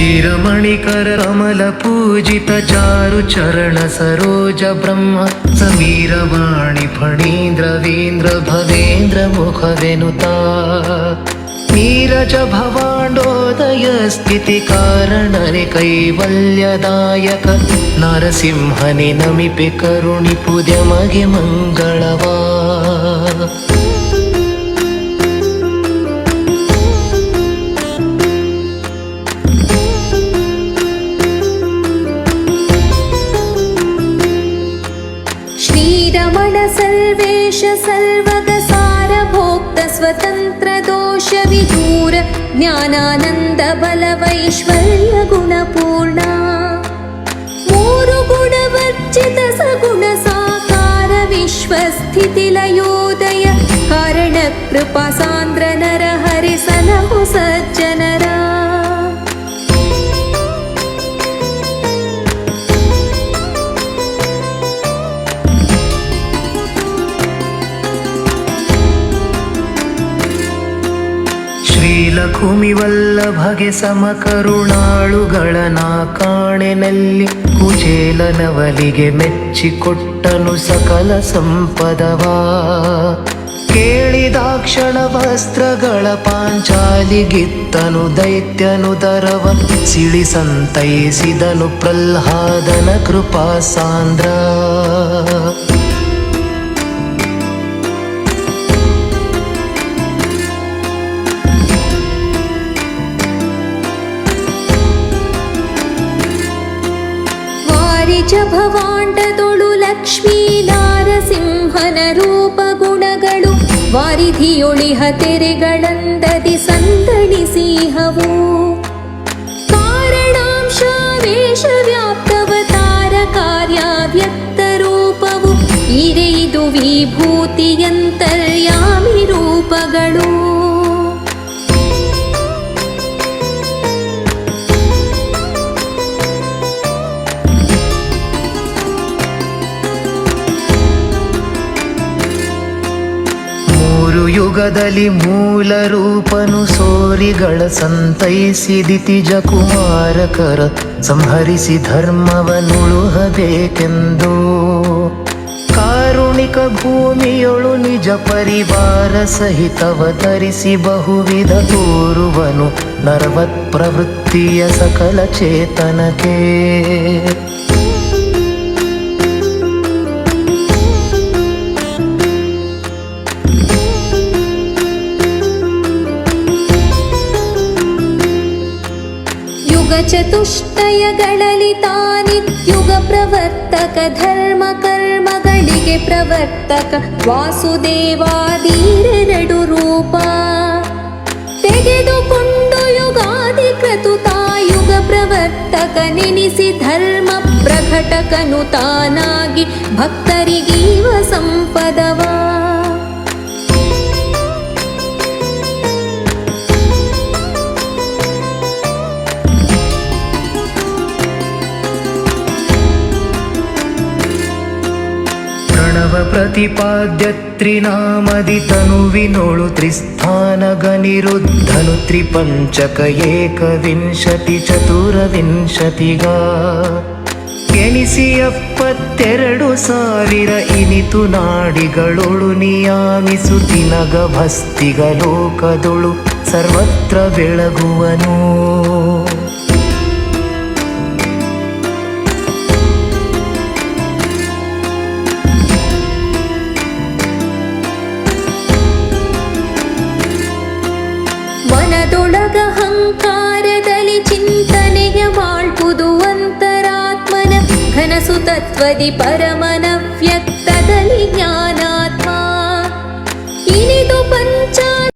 ಶ್ರೀರಮಣಿಕರ ಕಮಲ ಪೂಜಿತ ಚಾರು ಚರಣ ಸರೋಜ ಬ್ರಹ್ಮ ಸಮೀರವಾಣಿ ಫಣೀಂದ್ರವೀಂದ್ರ ಭವೇಂದ್ರ ಮುಖವೆನುತಾ ನೀರಜ ಭವಾಂಡೋದಯ ಸ್ಥಿತಿ ಕಾರಣನೆ ಕೈವಲ್ಯದಾಯಕ ನರಸಿಂಹನೆ ನಮಿಪೆ ಕರುಣಿ ಪುದ್ಯಮಗೆ ಮಂಗಳವಾ. ಶ್ರೀರಮಣ ಸರ್ವೇಶ ಸರ್ವಗ ಸಾರಭೋಕ್ತ ಸ್ವತಂತ್ರ ದೋಷ ವಿದೂರ ಜ್ಞಾನಾನಂದ ಬಲವೈಶ್ವರ್ಯ ಗುಣಪೂರ್ಣ ಮೂರು ಗುಣವರ್ಜಿತ ಸಗುಣ ಸಾಕಾರ ವಿಶ್ವಸ್ಥಿತಿ ಲಯೋದಯ ಕಾರಣ ಕೃಪಾ ಸಾಂದ್ರ ನರ ಹರಿ ಸಲಹು ಸಜ್ಜನರ. ಶ್ರೀಲಕುಮಿ ವಲ್ಲಭಗೆ ಸಮಕರುಣಾಳುಗಳನ ಕಾಣೆನಲ್ಲಿ ಕುಚೇಲನವಲಿಗೆ ಮೆಚ್ಚಿಕೊಟ್ಟನು ಸಕಲ ಸಂಪದವಾ. ಕೇಳಿದಾಕ್ಷಣ ವಸ್ತ್ರಗಳ ಪಾಂಚಾಲಿಗಿತ್ತನು ದೈತ್ಯನು ದರವ ಸಿಳಿ ಸಂತೈಸಿದನು ಪ್ರಹ್ಲಾದನ ಕೃಪಾ ಸಾಂದ್ರ. ಭವಾಂಡದೊಳು ಲಕ್ಷ್ಮೀ ನಾರಸಿಂಹನ ರೂಪ ಗುಣಗಳು ವಾರಿಧಿಯೊಳಿಹ ತೆರೆಗಳಂದದಿ ಸಂದಣಿಸಿಹವು. ಕಾರಣಾಂಶ ವೇಷ ವ್ಯಾಪ್ತವತಾರ ಕಾರ್ಯ ವ್ಯಕ್ತ ರೂಪವು ಇರೆಯಿದು ವಿಭೂತಿಯಂತರ್ಯಾಮಿ ರೂಪಗಳು. ಯುಗದಲ್ಲಿ ಮೂಲ ರೂಪನು ಸೋರಿಗಳ ಸಂತೈಸಿದಿತಿಜ ಕುಮಾರಕರ ಸಂಹರಿಸಿ ಧರ್ಮವನುಳುಹಬೇಕೆಂದು ಕಾರುಣಿಕ ಭೂಮಿಯೊಳು ನಿಜ ಪರಿವಾರ ಸಹಿತವತರಿಸಿ ಬಹುವಿಧ ತೋರುವನು ನರವತ್ ಪ್ರವೃತ್ತಿಯ ಸಕಲ ಚೇತನತೆ. ಚತುಷ್ಟಯಗಳಲ್ಲಿ ತಾನಿತ್ಯುಗ ಪ್ರವರ್ತಕ ಧರ್ಮ ಕರ್ಮಗಳಿಗೆ ಪ್ರವರ್ತಕ ವಾಸುದೇವಾದೀರೆರಡು ರೂಪ ತೆಗೆದುಕೊಂಡು ಯುಗಾದಿ ಕ್ರತುತಾಯುಗ ಪ್ರವರ್ತಕ ನೆನೆಸಿ ಧರ್ಮ ಪ್ರಕಟಕನು ತಾನಾಗಿ ಭಕ್ತರಿಗೀವ ಸಂಪದವಾ. ಪ್ರತಿಪಾದ್ಯ ತ್ರಿನಾಮದಿ ತನುವಿನೋಳು ತ್ರಿಸ್ಥಾನಗನಿರುದ್ಧನು ತ್ರಿಪಂಚಕ ಏಕವಿಂಶತಿ ಚತುರವಿಂಶತಿಗ ಎನಿಸಿ 72,000 ಇನಿತು ನಾಡಿಗಳೊಳು ನಿಯಾಮಿಸುತ್ತಿನಗ ಭಸ್ತಿಗ ಲೋಕದೊಳು ಸರ್ವತ್ರ ಬೆಳಗುವನು. ಮನದೊಳಗ ಹಂಕಾರದಲ್ಲಿ ಚಿಂತನೆಯ ಮಾಡ್ಪುದು ಅಂತರಾತ್ಮನ ಘನಸು ತತ್ವದಿ ಪರಮನ ವ್ಯಕ್ತದಲ್ಲಿ ಜ್ಞಾನಾತ್ಮ ಇನಿದು